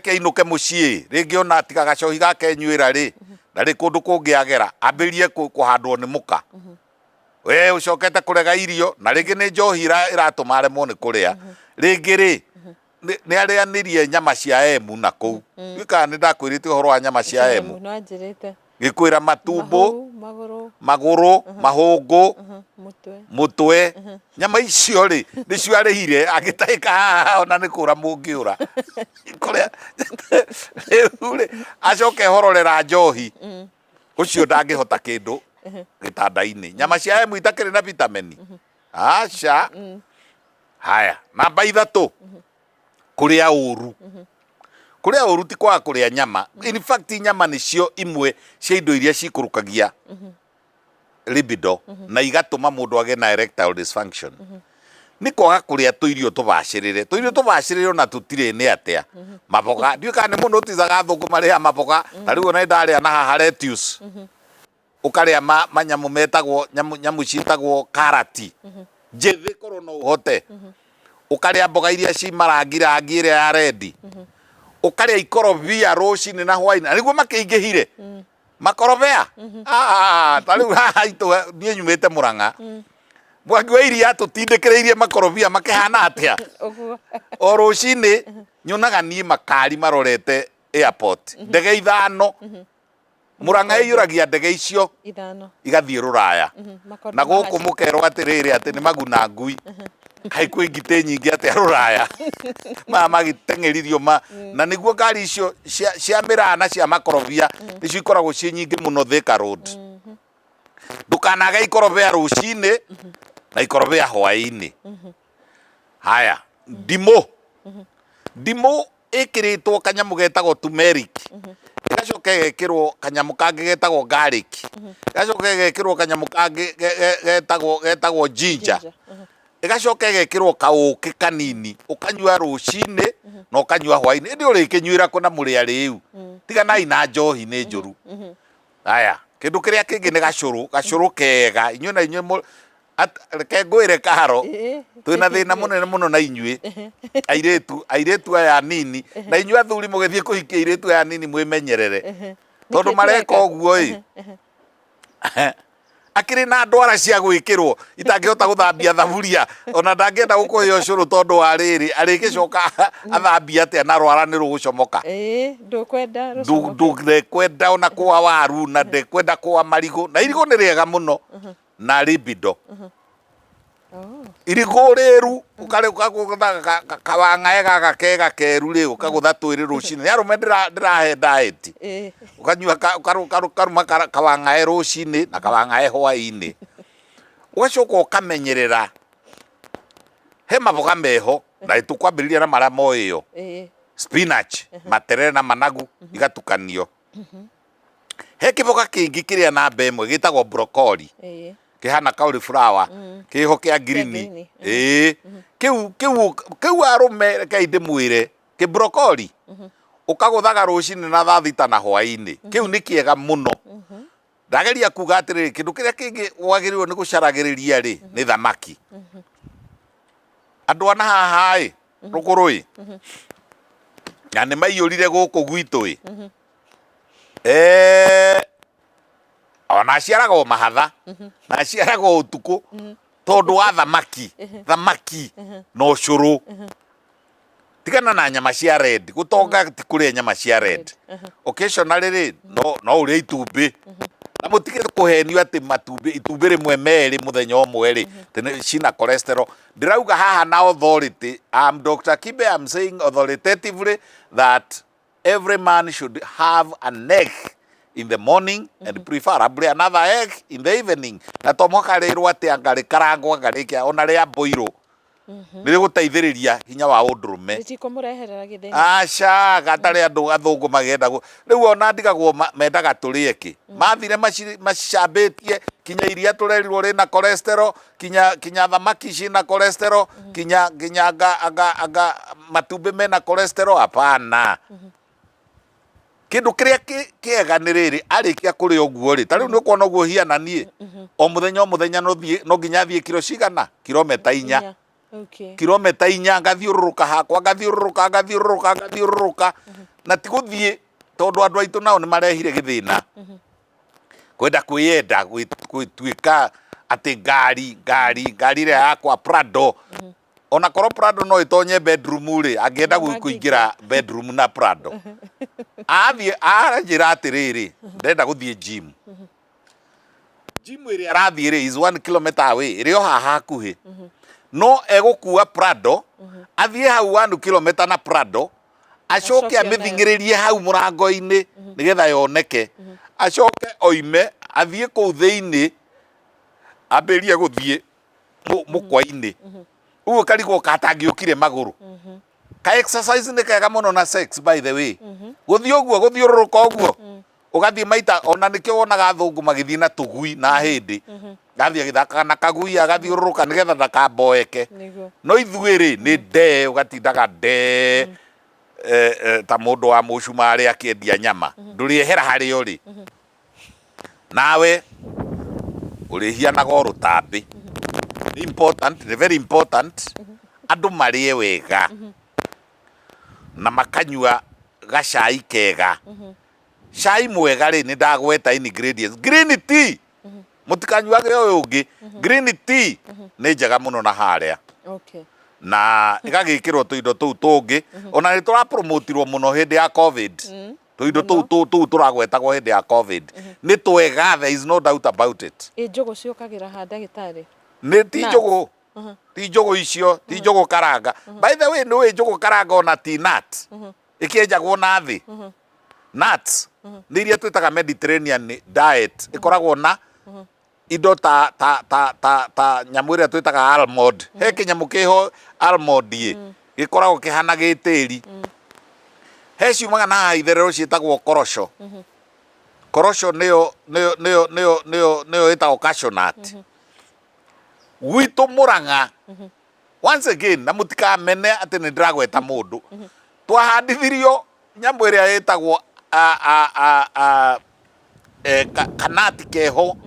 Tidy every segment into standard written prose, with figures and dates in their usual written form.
areke inuke mucii ringi ona tiga gacohi gake nyuira ri na ri kundu kungiagera ambirie kuhandwo ni muka we ucokete kurega irio na ringi ni njohi iratuma aremwo ni kuria ringi ri ni arianirie nyama cia emu na kuu wika ni ndakwirite uhoro wa nyama cia emu no njirite gikwira matumbo maguru mahungu mutwe nyama icio ri nicio arihire agitaika ona ni kura mungiura kuria ri acoke hororera njohi ucio ndangihota kindu gitanda-ini nyama cia emu itakiri na vitamini aca haya namba 3 kuria uru kuria uru ti kwa kuria nyama in fact nyama nicio imwe cia indo iria cikurukagia libido na igatuma mundu age na erectile dysfunction ni kwaga kuria tuirio tubacirire na tutire ni atia maboga ndiuka ni mundu utizaga thuku maria maboga tariu na ndaria na haha lettuce ukaria manyamu metagwo nyamu citagwo karati njithi korwo no uhote ukaria mboga iria ci marangirangi iria ya red ukaria ikorobia rucini na hwaini niguo makiingihire makorobea tariu haha itu nie nyumite Murang'a mwangi wa iria tutindikireirie makorobia makihana atia o rucini nyonaga nie makari marorete airport ndege 5 Murang'a iyuragia ndege icio 5 igathie Ruraya na guku mukerwo atiriri ati ni maguna ngui hai kwi ngite nyingi ati Ruraya magiteng'eririo na niguo ngari icio cia mirana cia makorobia icio ikoragwo cie nyingi muno Thika Road ndukanaga ikorobia rucini na ikorobia hwaini haya ndimo ikiritwo kanyamu getagwo turmeric igacoka gekirwo kanyamu kangi getagwo garlic igacoka gekirwo kanyamu kangi getagwo ginger igacoka gekirwo kauki kanini ukanyua rucini na ukanyua hwaini ndi urikinyuira kuna muria riu tiga nai na njohi ni njuru haya kindu kiria kingi ni gacuru kega inyue na inyue reke ngwire Karo twina thina munene muno na inyue airetu aya nini na inyue athuri mugithie kuhikia airetu aya nini mwimenyerere tondu mareka uguo akiri na ndwara cia gwikirwo itangihota guthambia thaburia ona ndangenda gukuhia ucuru tondu wa riri arigicoka athambia atia na rwara ni rugucomoka ndukwenda ona kwa waru na ndekwenda kwa marigo na irigo ni riega muno na libido irigo riru ukare ukagutha kawang'ae gaka kega keru ri ukagutha twiri rucini ni arume ndirahe diet ukanyua karuma kawang'ae rucini na kawang'ae hwaini ugacoka ukamenyerera he maboga meho na itukwambiriria na maria moyo spinach materere na managu igatukanio he kiboga kingi kiria na mbemwe gitagwo broccoli kihana cauliflower kiho kia green kiu arume kainde mwire ki broccoli ukaguthaga rucini na thaa 6 na hwaini kiu ni kiega muno ndageria kuga atiriri kindu kiria kingi wagirirwo ni gucaragiriria ri ni thamaki andu ana haha rugurui na ni maiyurire guku gwitu ona aciaragwo mahatha na aciaragwo utuku tondu wa thamaki no ucuru tigana na nyama cia red gutonga ti kuria nyama cia red occasionally ri no uria itumbi na mutige kuhenio ati itumbi rimwe meri muthenya umwe ri cina cholesterol ndirauga haha na authority Dr. Kibe I'm saying authoritatively that every man should have an egg in the morning and preferably another egg in the evening na tomokarirwo ati angari karangwa ngarikia ona ria boiro nire guteithiriria hinya wa undurume itikumurehera githina aca gatari andu athungu magenda riu ona ndigagwo mendaga turie ki mathire macicambitie kinya iria turerirwo rina cholesterol kinya thamaki cina cholesterol kinya anga matumbi mena cholesterol hapana kindu kiria kiega ni riri arikia kuri oguo ri tariu ni kuona oguo hiana nie o muthenya no nginya thie kilo cigana kilomita 4 kilomita 4 ngathiururuka hakwa ngathiururuka na ti guthie tondu andu aitu nao ni marehire githina kwenda kwiyenda gwituika ati ngari ria yakwa Prado ona korwo Prado no itonye bedroom ri angienda kuingira bedroom na Prado athie aranjira atiriri ndenda guthie gym iri arathie ri is 1 kilometer away iri o haha hakuhi no egukua Prado athie hau 1 kilometer na Prado acoke amithingiririe hau murango-ini nigetha yoneke acoke oime athie kuu thiini ambirie guthie mukwa-ini uguo karigwo katangiukire maguru ka exercise ni kega muno na sex by the way guthie uguo guthiururuka uguo ugathie maita ona nikio wonaga athungu magithie na tugui na hindi gathie githaka na kagui agathiururuka nigetha ndakamboeke no ithuiri ni ndee ugatindaga ndee ta mundu wa mucumari akiendia nyama nduriehera hari uri nawe urihianaga rutambi important, very important andu marie wega na makanyua gacai kega cai mwega ri ni ndagweta ingredients green tea mutikanyuage uyu ungi green tea ni njega muno na haria na igagikirwo tuindo tuu tungi ona ni tura promotirwo muno hindi ya covid tuindo tuu turagwetagwo hindi ya covid ni twega, there is no doubt about it. Njogo ciukagira ha ndagitari ni ti njogo ti njogo icio ti njogo karanga by the way no njogo karanga ona ti nut ikienjagwo na thi nuts ni iria twitaga Mediterranean diet ikoragwo na indo ta nyamu iria twitaga almond he kinyamu kiho almond gikoragwo kihana gitiri he ciumaga na itherero ciitagwo korosho korosho niyo itagwo cashew nut gwitu Murang'a once again na mutikamene ati ni ndiragweta mundu twahandithirio nyamu iria itagwo kanati keho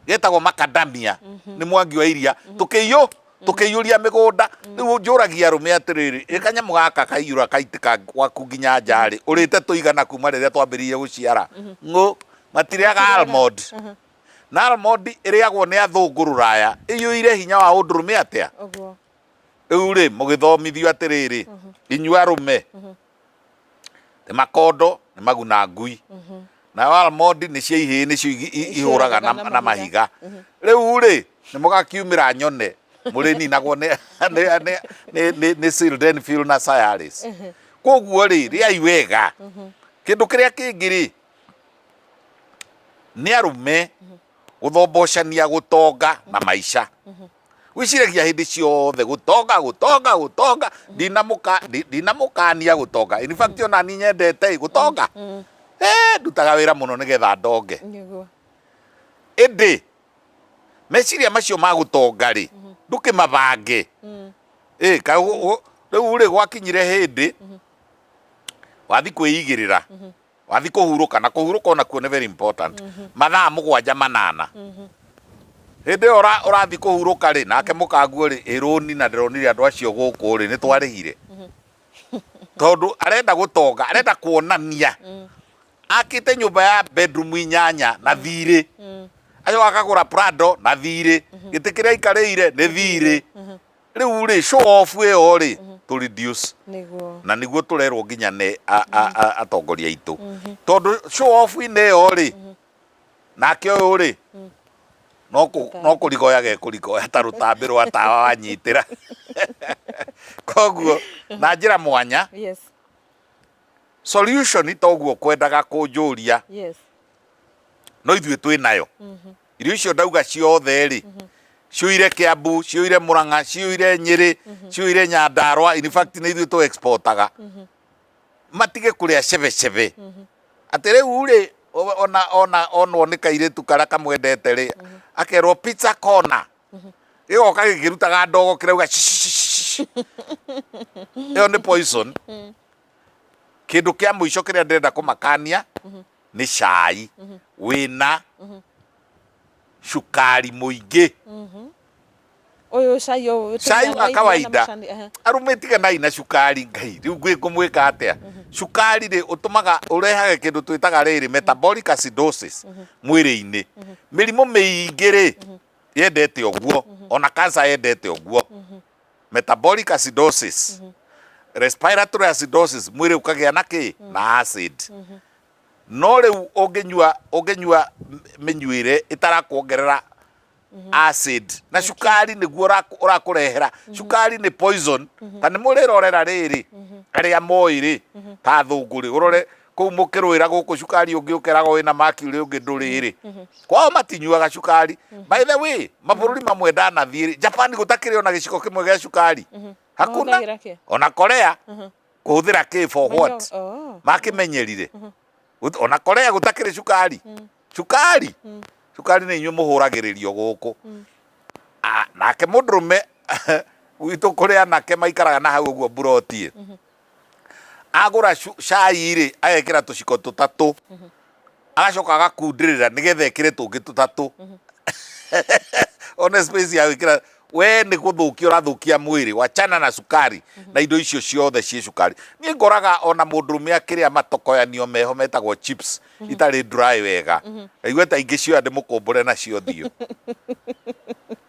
getagwo macadamia ni mwangi wa iria tukiyuria migunda riu njuragia arume atiriri ikanyamu gaka kaiyura kaitika gwaku nginya njari urite tuigana kuma riria twambiririe guciara ngo matiriaga almond na almond iriagwo ni athungu ruraya iyuire hinya wa undurume atia riu ri mugithomithio atiriri inyua arume te makondo ni maguna ngui na almond ni cia ihi ni cio ihuraga na mahiga riu ri ni mugakiumira nyone mureni nagwo ni Sildenafil na Cialis koguo ri riai wega kindu kiria kingiri ni arume guthombocania gutonga na maisha wiciragia hindi ciothe gutonga ndinamukania gutonga in fact ona ni nyendete gutonga ndutaga wira muno nigetha ndonge indi meciria macio ma gutonga ri nduki mabange riu ri gwakinyire hindi wathi kwiyigirira wathi kuhuruka na kuhuruka ona kuo ni very important mathaa 7-8 hindi urathi kuhuruka ri nake mukanguo ri ironi na ndironire andu acio guku ri ni twarihire tondu arenda gutonga arenda kuonania akite nyumba ya bedroom 8 na thiri ayo akagura Prado na thiri giti kiria ikariire ni thiri riu ri show off iyo ri to reduce na niguo turerwo nginya ni atongoria itu tondu show off ine iyo ri nake uyu ri no kurigoya kurigoya tarutambi rwa tawa wanyitira koguo na njira mwanya solution toguo kwendaga kunjuria no ithuĩ twĩ nayo irio icio ndauga ciothe ri ciuire Kiambu ciuire Murang'a ciuire Nyeri ciuire Nyandarua in fact ni ithuĩ tu exportaga matige kuria cebe ati riu ri onwo ni kairitu karia kamwendete ri akerwo pizza corner gigoka gikirutaga ndogo kirauga iyo ni poison kindu kia muico kiria ndenda kumakania ni cai wina cukari muingi uyu cai uyu cai wa kawaida arume tiga na cukari ngai riu ngwi kumwika atia cukari ri utumaga urehage kindu twitaga riri metabolic acidosis mwiri-ini. Mirimo miingi ri yendete oguo, ona cancer yendete oguo. Metabolic acidosis, respiratory acidosis, mwiri ukagia na ki na acid. No riu ungenyua minyuire itarakuongerera acid na cukari niguo urakurehera. Cukari ni poison. Ta ni murirorera riri aria moi ri ta thunguri urore kou mukirwira guku cukari ungi ukeraga wina mercury ungi nduri ri kwao matinyuaga cukari. By the way, mabururi mamwe ndanathie Japan gutakiri ona giciko kimwe gia cukari. Hakuna. Ona Korea kuhuthira ki for what? Makimenyerire. Ona Korea gutakiri cukari. Cukari ni inyu muhuragiririo guku. Nake mundurume witu kuria nake maikaraga na hau uguo buroti. Agura cai ri agekira tuciko tutatu. Agacoka agakundirira nigetha ekire tungi tutatu. Ona space ya wikira we ni guthukia urathukia mwiri, wachana na cukari na indo icio ciothe cie cukari. Ni ngoraga ona mundurume akiria matokoyanio meho metagwo chips itari dry wega. Aigweta ingi cio ande mukumbure na cio thio.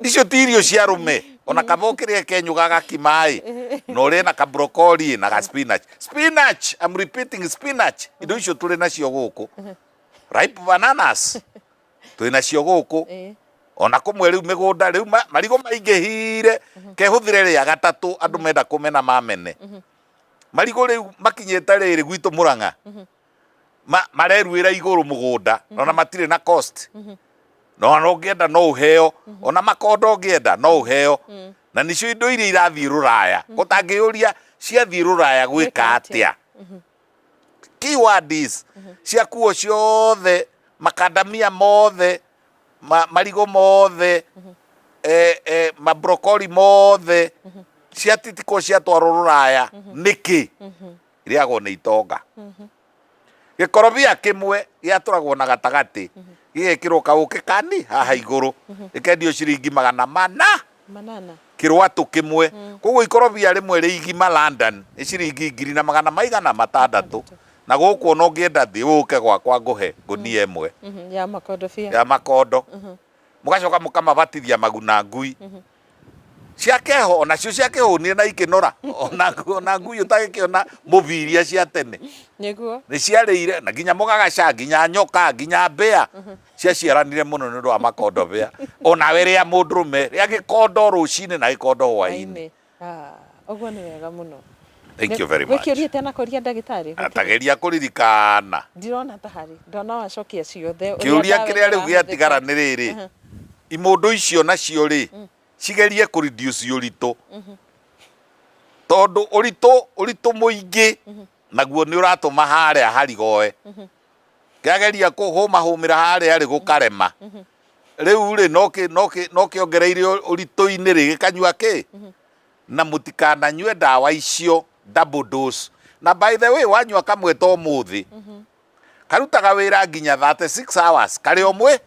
Icio tirio cia rume. Ona kabokire kenyuga gakimai no ri na ka broccoli na ka spinach. I'm repeating spinach. Indo icio turi na cio guku. Ripe bananas turi na cio guku. Ona kumwe riu migunda riu marigo maingihire kehuthire ria gatatu andu menda kumena mamene. Marigo riu makinyete riri gwitu Murang'a mareruira iguru mugunda ona matire na cost. No ungienda no uheo, ona makondo ungienda no uheo. Na nicio indo iria irathii Ruraya gutangiuria ciathii Ruraya gwika atia. Keyword is ciakuo ciothe makadamia mothe marigo mothe ma broccoli mothe ciatitiko ciatwarwo Ruraya niki iriagwo ni itonga. Gikorobia kimwe giatwaragwo na gatagati gigekirwo kauke kani haha iguru ikendio ciringi 400 kirwatu kimwe. Koguo ikorobia rimwe ri igima London ni ciringi 600 na guku ona ungienda thi uke gwakwa nguhe ngunia imwe ya makondo mugacoka mukamabatithia maguna ngui ciakeho ona cio ciakehunire na ikinora ona ngui utagikiona mubiria cia tene ni ciarire na nginya mugagaca nginya nyoka nginya mbea ciaciaranire muno ni ndo makondo bea ona weria mundurume ria gikondo rucine na gikondo hwaini. Oguo ni wega muno. Thank you very much. Wikiuria tena kuria ndagitari. Atageria kuririkana. Ndirona tahari. Ndona wacokia ciothe. Kiuria kiria riu giatigara ni riri. Imundu icio nacio ri cigerie ku reduce uritu. Tondu uritu muingi naguo ni uratuma haria harigoe. Kiageria kuhumira haria ri gukarema. Riu ri no kiongereire uritu-ini ri gikanyua ki na mutikana nyue dawa icio double dose. Na by the way wanyua kamwe to muthi karutaga wira nginya 36 hours kari omwe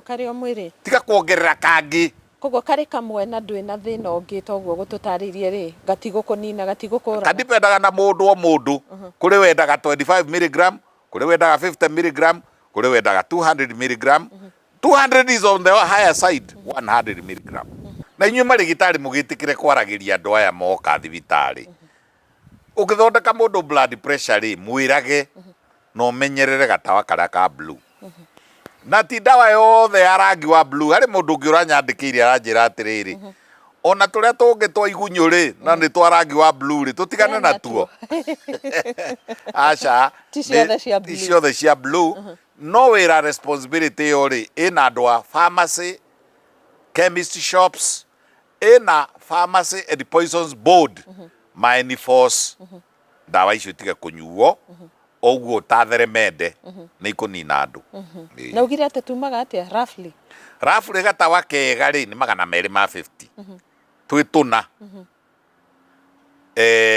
kari omwe ri tika kuongerera kangi. Koguo kari kamwe na ndwi na thina ungi toguo gututaririe ri gatigũkũnina gatigũkũra. Kadipendaga na mundu o mundu. Kuri wendaga 25 mg, kuri wendaga 50 mg, kuri wendaga 200 mg. 200 is on the higher side, 100 mg. Na inyuĩ marigitari mugitikire kwaragiria andu aya moka thibitari. Ukithondeka mundu blood pressure ri mwirage no menyerere gatawa karia ka blue. Na ti dawa yothe ya rangi wa blue. Hari mundu ungi uranyandikiire aranjira atiriri ona turia tungi twa igunyu ri na ni twa rangi wa blue ri tutigane na tuo. Acha ti ciothe cia blue. No wira responsibility yori ina andu a pharmacy, chemist shops, ina pharmacy and poisons board ma enforce dawa icio tiga kunyuo oguo tatheremende ni ikunina andu. Na ugire ate tumaga atia roughly gatawa kega ri ni 250 twituna.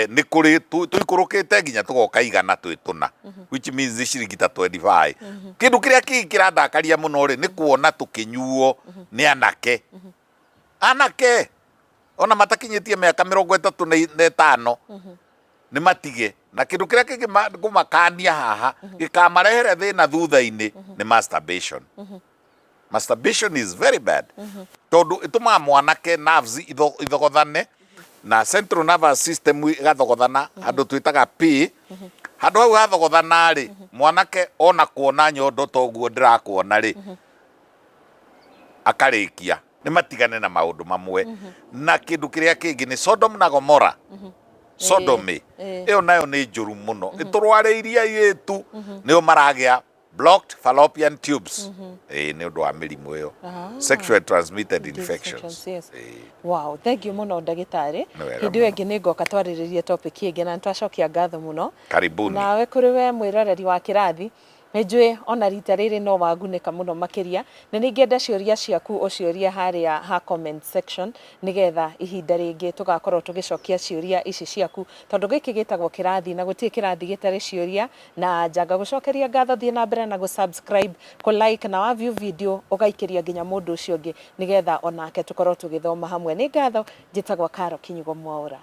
Ni kuri tuikurukite nginya tugoka igana twituna which means ciringi 25. Kindu kiria kirandakaria muno ri ni kuona tukinyuo ni anake ona matakinyitie miaka 35 ni matige na kindu kiria kingi ngumakania haha gikamarehere thina thutha-ini ni masturbation. Masturbation is very bad. Tondu ituma mwanake nerves ithogothane na central nervous system igathogothana andu twitaga P. Handu hau hathogothana ri mwanake ona kuona nyondo toguo ndirakuona ri akarikia ni matigane na maundu mamwe. Na kindu kiria kingi ni Sodom na Gomora. Sodomy iyo nayo ni njuru muno iturwariiria yetu niyo maragia blocked fallopian tubes ni undu wa mirimu iyo sexually transmitted infections. Wow, thank you muno ndagitari. Hindi iyo ingi ni ngoka twariririe topic ingi na ntwacokia ngatho muno. Karibuni. Nawe kuri we mwiroreri wa kirathi Nejwe ona rita riri no waguneka muno makiria na ningienda ciuria ciaku uciuria haria ha comment section nigetha ihinda ringi tugakorwo tugicokia ciuria ici ciaku tondu giki gitagwo kirathi na gutie kirathi gitari ciuria na njanga gucokeria ngatho thie na mbere na subscribe ku like na wa view video ugaikiria nginya mundu ucio ungi nigetha onake tukorwo tugithoma hamwe ni ngatho njitagwo Karo Kinyigo Mwaura.